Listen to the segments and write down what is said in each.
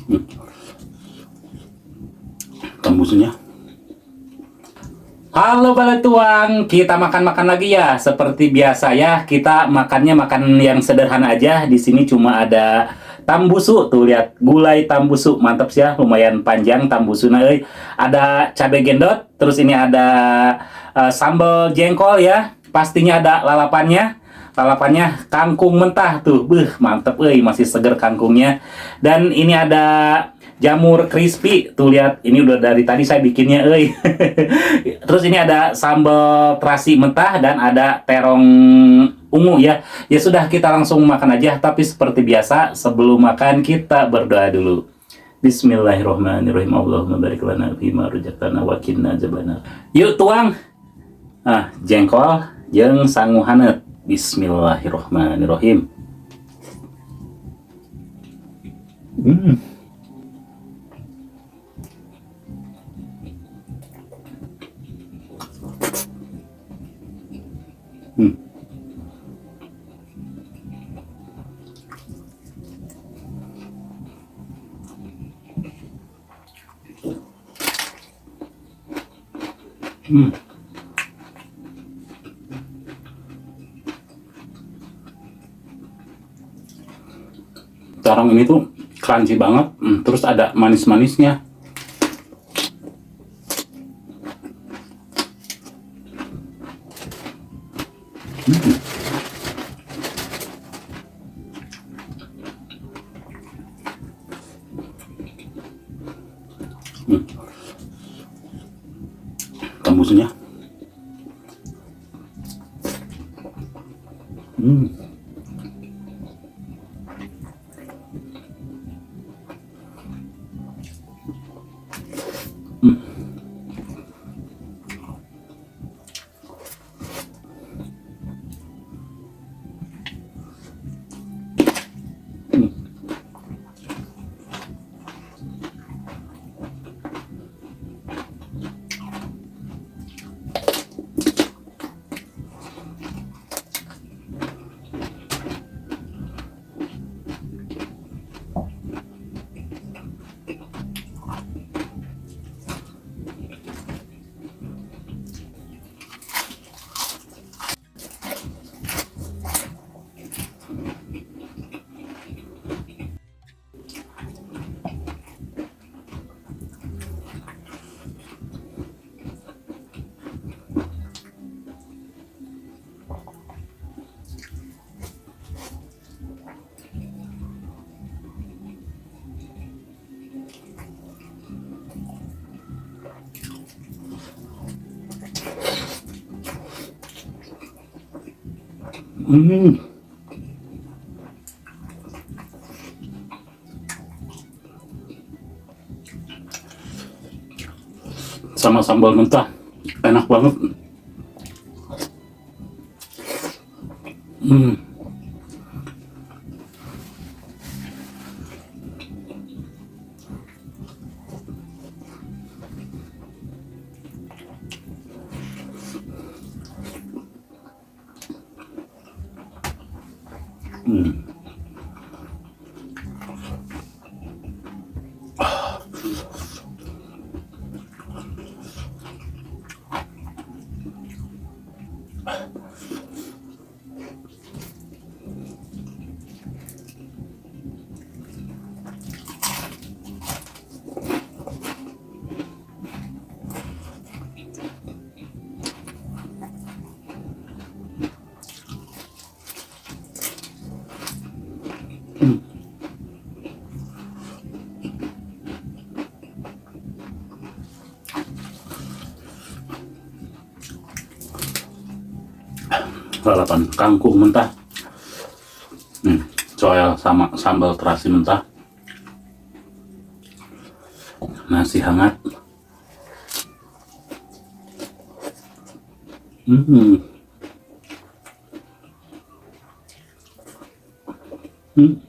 Hmm, Tambusnya. Halo Balatuang, kita makan-makan lagi ya. Seperti biasa ya, kita makannya makan yang sederhana aja. Di sini cuma ada tambusu, tuh lihat gulai tambusu, mantap sih ya, lumayan panjang tambusuna euy. Ada cabai gendot, terus ini ada sambal jengkol ya. Pastinya ada lalapannya. Lalapannya kangkung mentah tuh, mantep euy, masih seger kangkungnya. Dan ini ada jamur crispy, tuh lihat, ini udah dari tadi saya bikinnya euy. Terus ini ada sambal terasi mentah dan ada terong ungu ya. Ya sudah, kita langsung makan aja, tapi seperti biasa sebelum makan kita berdoa dulu. Bismillahirrahmanirrahim. Allahumma barik lana fima razaqtana wa qina adzabannar. Yuk tuang. Jengkol jeung sangu haneut. Bismillahirrahmanirrahim. Hmm. Hmm. Hmm. Terong ini tuh crunchy banget. Terus ada manis-manisnya. Hmm. Tambusnya. Hmm. Hmm. Sama sambal mentah, enak banget. Hmm. Hmm. Lalapan kangkung mentah. Coel sama sambal terasi mentah. Nasi hangat. Hmm. Hmm.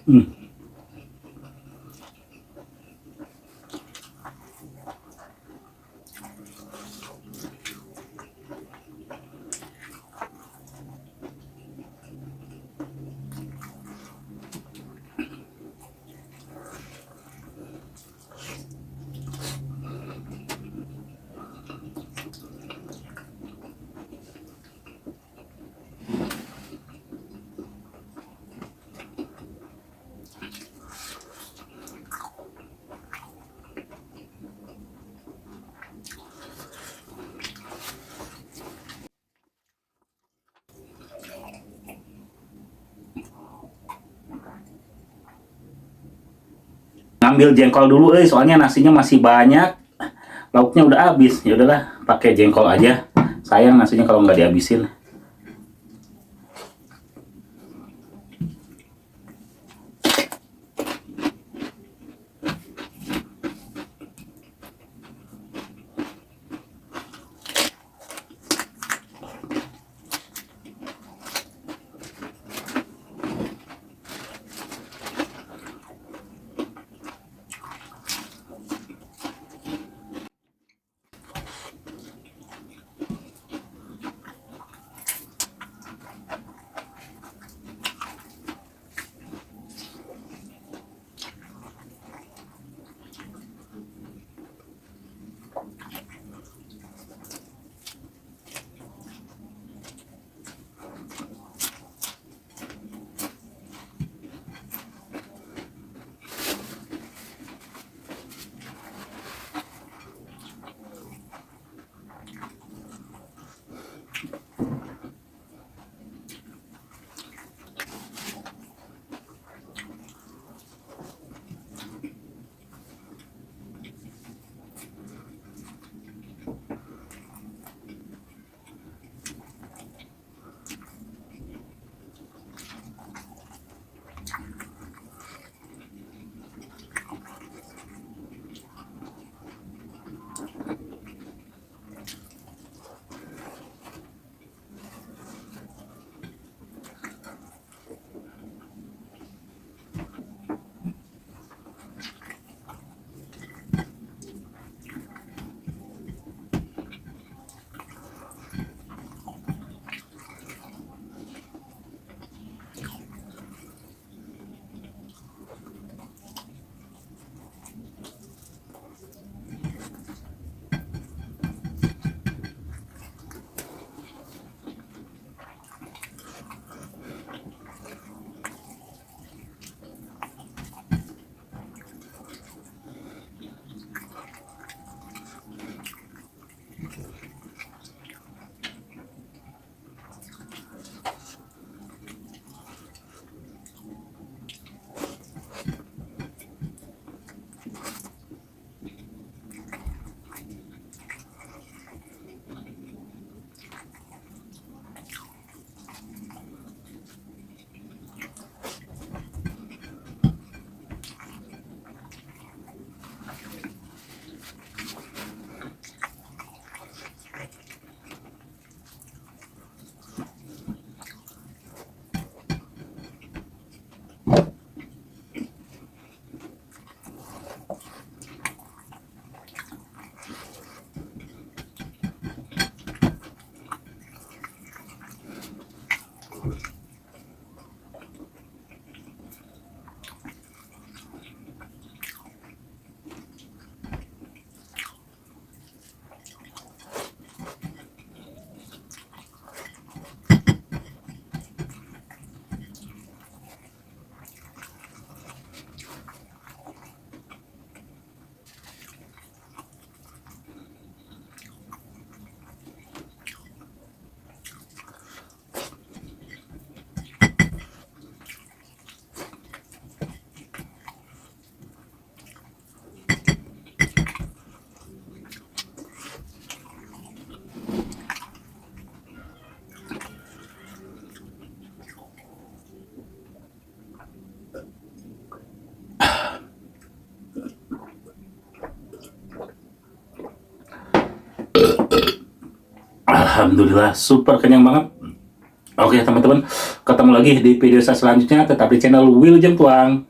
Hmm. Ngambil jengkol dulu, soalnya nasinya masih banyak, lauknya udah habis. Ya udahlah, pakai jengkol aja. Sayang nasinya kalau nggak dihabisin. Alhamdulillah, super kenyang banget. Oke teman-teman, ketemu lagi di video saya selanjutnya, tetap di channel Wilujeng Tuang.